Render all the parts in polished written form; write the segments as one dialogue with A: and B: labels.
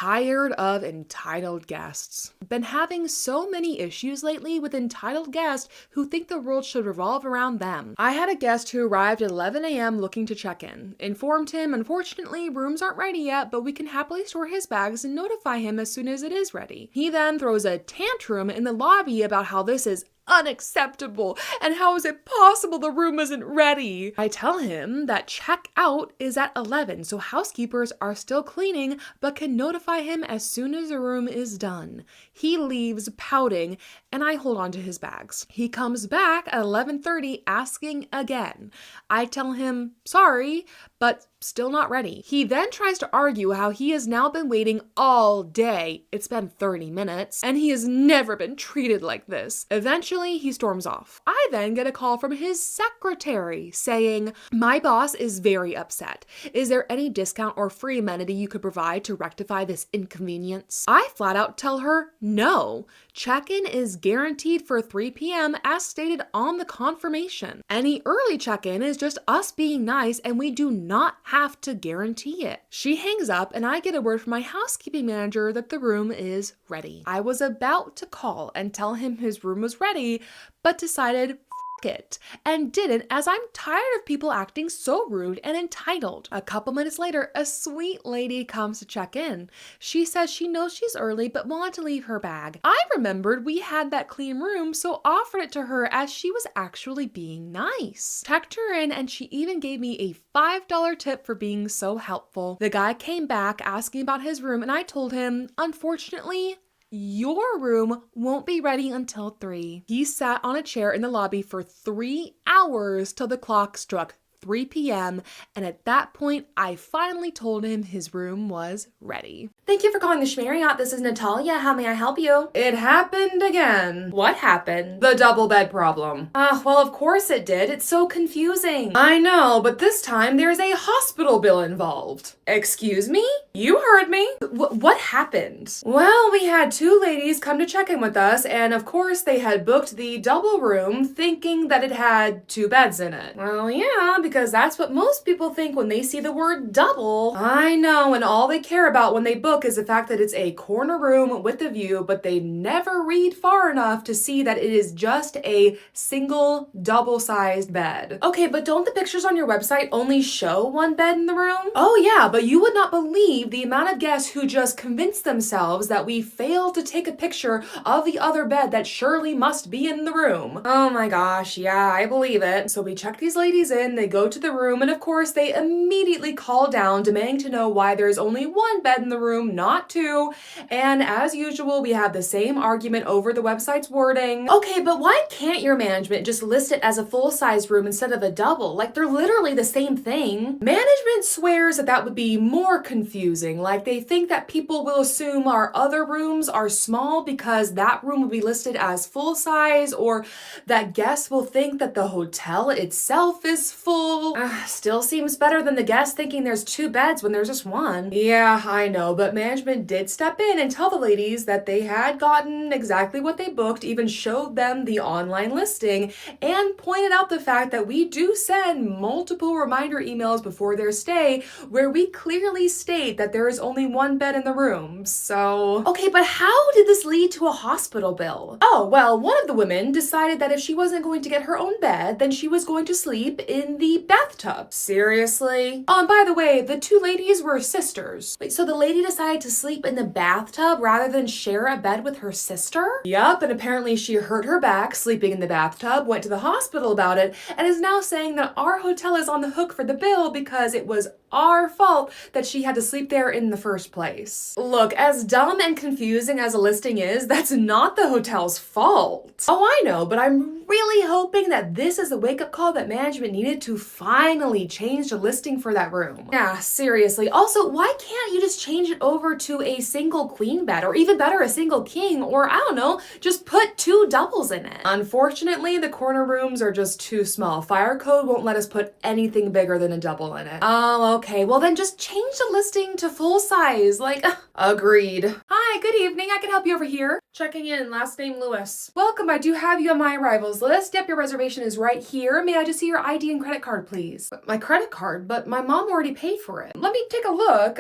A: Tired of entitled guests. Been having so many issues lately with entitled guests who think the world should revolve around them. I had a guest who arrived at 11 a.m. looking to check in. Informed him, unfortunately, rooms aren't ready yet, but we can happily store his bags and notify him as soon as it is ready. He then throws a tantrum in the lobby about how this is unacceptable and how is it possible the room isn't ready. I tell him that checkout is at 11, so housekeepers are still cleaning but can notify him as soon as the room is done. He leaves pouting and I hold on to his bags. He comes back at 11:30 asking again. I tell him sorry, but still not ready. He then tries to argue how he has now been waiting all day. It's been 30 minutes and he has never been treated like this. Eventually, he storms off. I then get a call from his secretary saying, "My boss is very upset. Is there any discount or free amenity you could provide to rectify this inconvenience?" I flat out tell her no. Check-in is guaranteed for 3 p.m. as stated on the confirmation. Any early check-in is just us being nice and we do not have to guarantee it. She hangs up and I get a word from my housekeeping manager that the room is ready. I was about to call and tell him his room was ready, but decided it and didn't, as I'm tired of people acting so rude and entitled. A couple minutes later, a sweet lady comes to check in. She says she knows she's early but wanted to leave her bag. I remembered we had that clean room, so offered it to her as she was actually being nice. Checked her in and she even gave me a $5 tip for being so helpful. The guy came back asking about his room and I told him, unfortunately, your room won't be ready until 3. He sat on a chair in the lobby for 3 hours till the clock struck 3 p.m. and at that point, I finally told him his room was ready.
B: Thank you for calling the Marriott. This is Natalia. How may I help you?
A: It happened again.
B: What happened?
A: The double bed problem.
B: Well, of course it did. It's so confusing.
A: I know, but this time there's a hospital bill involved. Excuse me? You heard me.
B: What happened?
A: Well, we had 2 ladies come to check in with us, and of course they had booked the double room thinking that it had 2 beds in it.
B: Well, yeah, because that's what most people think when they see the word double.
A: I know, and all they care about when they book is the fact that it's a corner room with a view, but they never read far enough to see that it is just a single double-sized bed.
B: Okay, but don't the pictures on your website only show 1 bed in the room?
A: Oh yeah, but you would not believe the amount of guests who just convinced themselves that we failed to take a picture of the other bed that surely must be in the room.
B: Oh my gosh, yeah, I believe it.
A: So we check these ladies in, they go to the room, and of course they immediately call down demanding to know why there's only 1 bed in the room, not 2. And as usual, we have the same argument over the website's wording.
B: Okay, but why can't your management just list it as a full-size room instead of a double? Like, they're literally the same thing.
A: Management swears that would be more confusing. Like, they think that people will assume our other rooms are small because that room will be listed as full-size, or that guests will think that the hotel itself is full.
B: Still seems better than the guests thinking there's 2 beds when there's just 1.
A: Yeah, I know, but management did step in and tell the ladies that they had gotten exactly what they booked, even showed them the online listing, and pointed out the fact that we do send multiple reminder emails before their stay where we clearly state that there is only 1 bed in the room. So
B: okay, but how did this lead to a hospital bill?
A: Oh, well, one of the women decided that if she wasn't going to get her own bed, then she was going to sleep in the bathtub.
B: Seriously?
A: Oh, and by the way, the 2 ladies were sisters.
B: Wait, so the lady decided to sleep in the bathtub rather than share a bed with her sister?
A: Yup, and apparently she hurt her back sleeping in the bathtub, went to the hospital about it, and is now saying that our hotel is on the hook for the bill because it was our fault that she had to sleep there in the first place. Look, as dumb and confusing as a listing is, that's not the hotel's fault. Oh, I know, but I'm really hoping that this is the wake-up call that management needed to finally change the listing for that room.
B: Yeah, seriously. Also, why can't you just change it over to a single queen bed, or even better, a single king, or I don't know, just put 2 doubles in it?
A: Unfortunately, the corner rooms are just too small. Fire code won't let us put anything bigger than a double in it.
B: Oh, okay. Well, then just change the listing to full size. Like,
A: agreed.
B: Hi, good evening. I can help you over here. Checking in, last name Lewis. Welcome, I do have you on my arrivals list. Yep, your reservation is right here. May I just see your ID and credit card, please? My credit card? But my mom already paid for it. Let me take a look.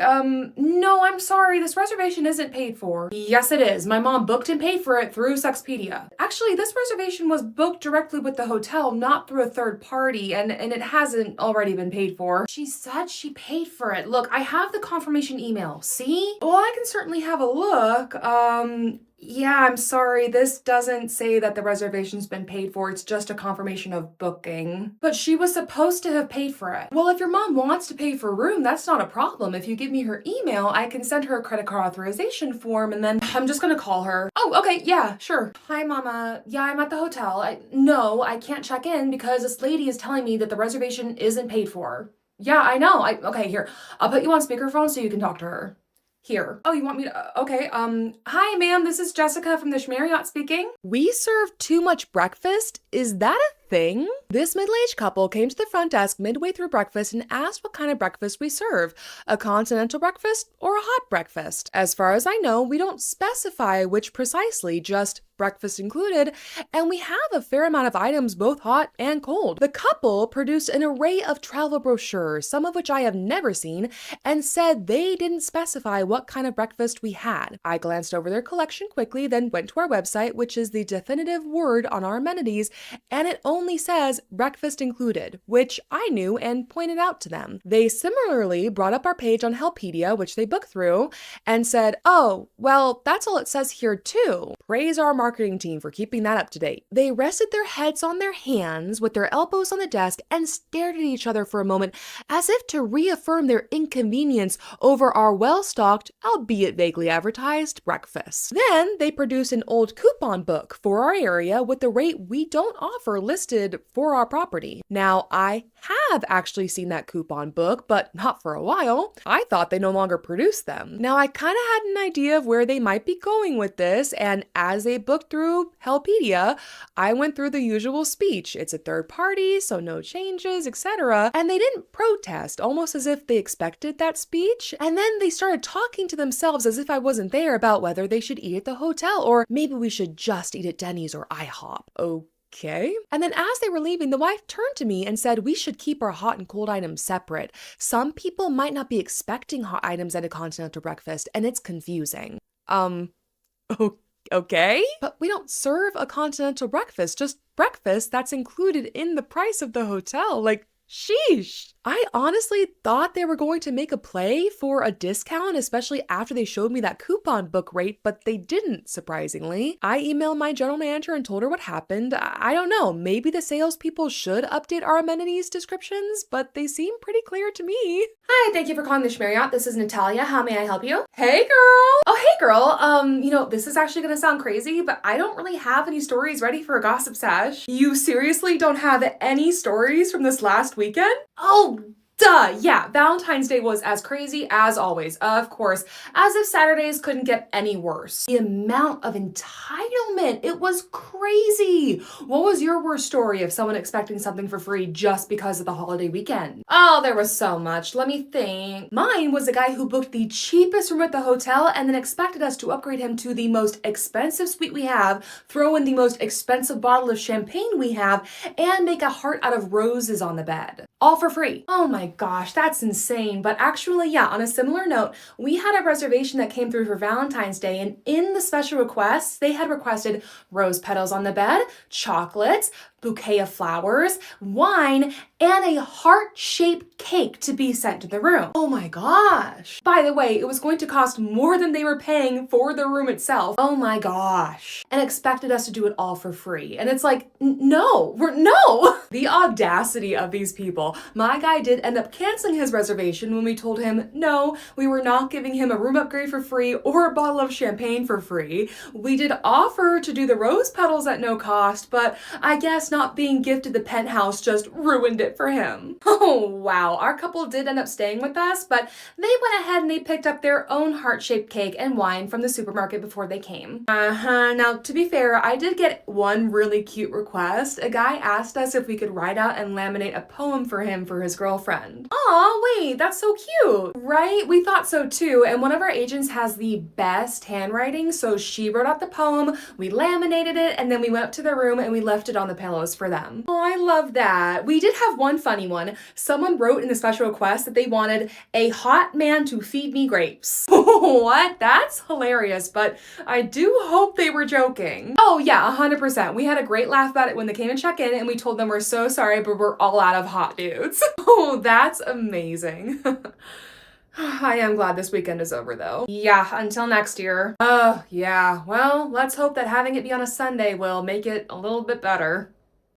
B: No, I'm sorry. This reservation isn't paid for. Yes, it is. My mom booked and paid for it through Sexpedia. Actually, this reservation was booked directly with the hotel, not through a third party, and it hasn't already been paid for. She said she paid for it. Look, I have the confirmation email. See? Well, I can certainly have a look. Yeah, I'm sorry. This doesn't say that the reservation's been paid for. It's just a confirmation of booking. But she was supposed to have paid for it. Well, if your mom wants to pay for a room, that's not a problem. If you give me her email, I can send her a credit card authorization form, and then I'm just gonna call her. Oh, okay, yeah, sure. Hi, Mama. Yeah, I'm at the hotel. No, I can't check in because this lady is telling me that the reservation isn't paid for. Yeah, I know. Okay, here. I'll put you on speakerphone so you can talk to her. Here. Oh, you want me to? Okay. Hi, ma'am. This is Jessica from the Marriott speaking.
A: We serve too much breakfast? Is that a thing? This middle-aged couple came to the front desk midway through breakfast and asked what kind of breakfast we serve, a continental breakfast or a hot breakfast. As far as I know, we don't specify which precisely, just breakfast included, and we have a fair amount of items both hot and cold. The couple produced an array of travel brochures, some of which I have never seen, and said they didn't specify what kind of breakfast we had. I glanced over their collection quickly, then went to our website, which is the definitive word on our amenities, and it only says breakfast included, which I knew and pointed out to them. They similarly brought up our page on Helpedia, which they booked through, and said, oh, well, that's all it says here too. Praise our marketing team for keeping that up to date. They rested their heads on their hands with their elbows on the desk and stared at each other for a moment as if to reaffirm their inconvenience over our well-stocked, albeit vaguely advertised, breakfast. Then they produced an old coupon book for our area with the rate we don't offer listed for our property. Now, I have actually seen that coupon book, but not for a while. I thought they no longer produced them. Now, I kind of had an idea of where they might be going with this, and as they booked through Helpedia, I went through the usual speech. It's a third party, so no changes, etc. And they didn't protest, almost as if they expected that speech. And then they started talking to themselves as if I wasn't there about whether they should eat at the hotel, or maybe we should just eat at Denny's or IHOP. Okay. And then as they were leaving, the wife turned to me and said we should keep our hot and cold items separate. Some people might not be expecting hot items at a continental breakfast, and it's confusing. Okay. But we don't serve a continental breakfast, just breakfast that's included in the price of the hotel. Like, sheesh. I honestly thought they were going to make a play for a discount, especially after they showed me that coupon book rate, but they didn't, surprisingly. I emailed my general manager and told her what happened. I don't know, maybe the salespeople should update our amenities descriptions, but they seem pretty clear to me.
B: Hi, thank you for calling the Marriott. This is Natalia. How may I help you? Hey, girl. Oh, hey, girl. This is actually gonna sound crazy, but I don't really have any stories ready for a gossip sash. You seriously don't have any stories from this last weekend? Oh, duh, yeah, Valentine's Day was as crazy as always, of course, as if Saturdays couldn't get any worse. The amount of entitlement, it was crazy. What was your worst story of someone expecting something for free just because of the holiday weekend? Oh, there was so much. Let me think. Mine was a guy who booked the cheapest room at the hotel and then expected us to upgrade him to the most expensive suite we have, throw in the most expensive bottle of champagne we have, and make a heart out of roses on the bed. All for free. Oh my gosh, that's insane. But actually, yeah, on a similar note, we had a reservation that came through for Valentine's Day, and in the special requests, they had requested rose petals on the bed, chocolates, bouquet of flowers, wine, and a heart-shaped cake to be sent to the room. Oh my gosh. By the way, it was going to cost more than they were paying for the room itself. Oh my gosh. And expected us to do it all for free. And it's like, no. The audacity of these people. My guy did end up canceling his reservation when we told him, no, we were not giving him a room upgrade for free or a bottle of champagne for free. We did offer to do the rose petals at no cost, but I guess us not being gifted the penthouse just ruined it for him. Oh, wow. Our couple did end up staying with us, but they went ahead and they picked up their own heart-shaped cake and wine from the supermarket before they came. Now, to be fair, I did get one really cute request. A guy asked us if we could write out and laminate a poem for him for his girlfriend. Aw, wait, that's so cute. Right? We thought so too, and one of our agents has the best handwriting, so she wrote out the poem, we laminated it, and then we went up to the room and we left it on the pillows for them. Oh, I love that. We did have one funny one. Someone wrote in the special request that they wanted a hot man to feed me grapes. What? That's hilarious, but I do hope they were joking. Oh yeah, 100%. We had a great laugh about it when they came to check in and we told them we're so sorry, but we're all out of hot dudes. Oh, that's amazing. I am glad this weekend is over though. Yeah, until next year. Yeah, well, let's hope that having it be on a Sunday will make it a little bit better.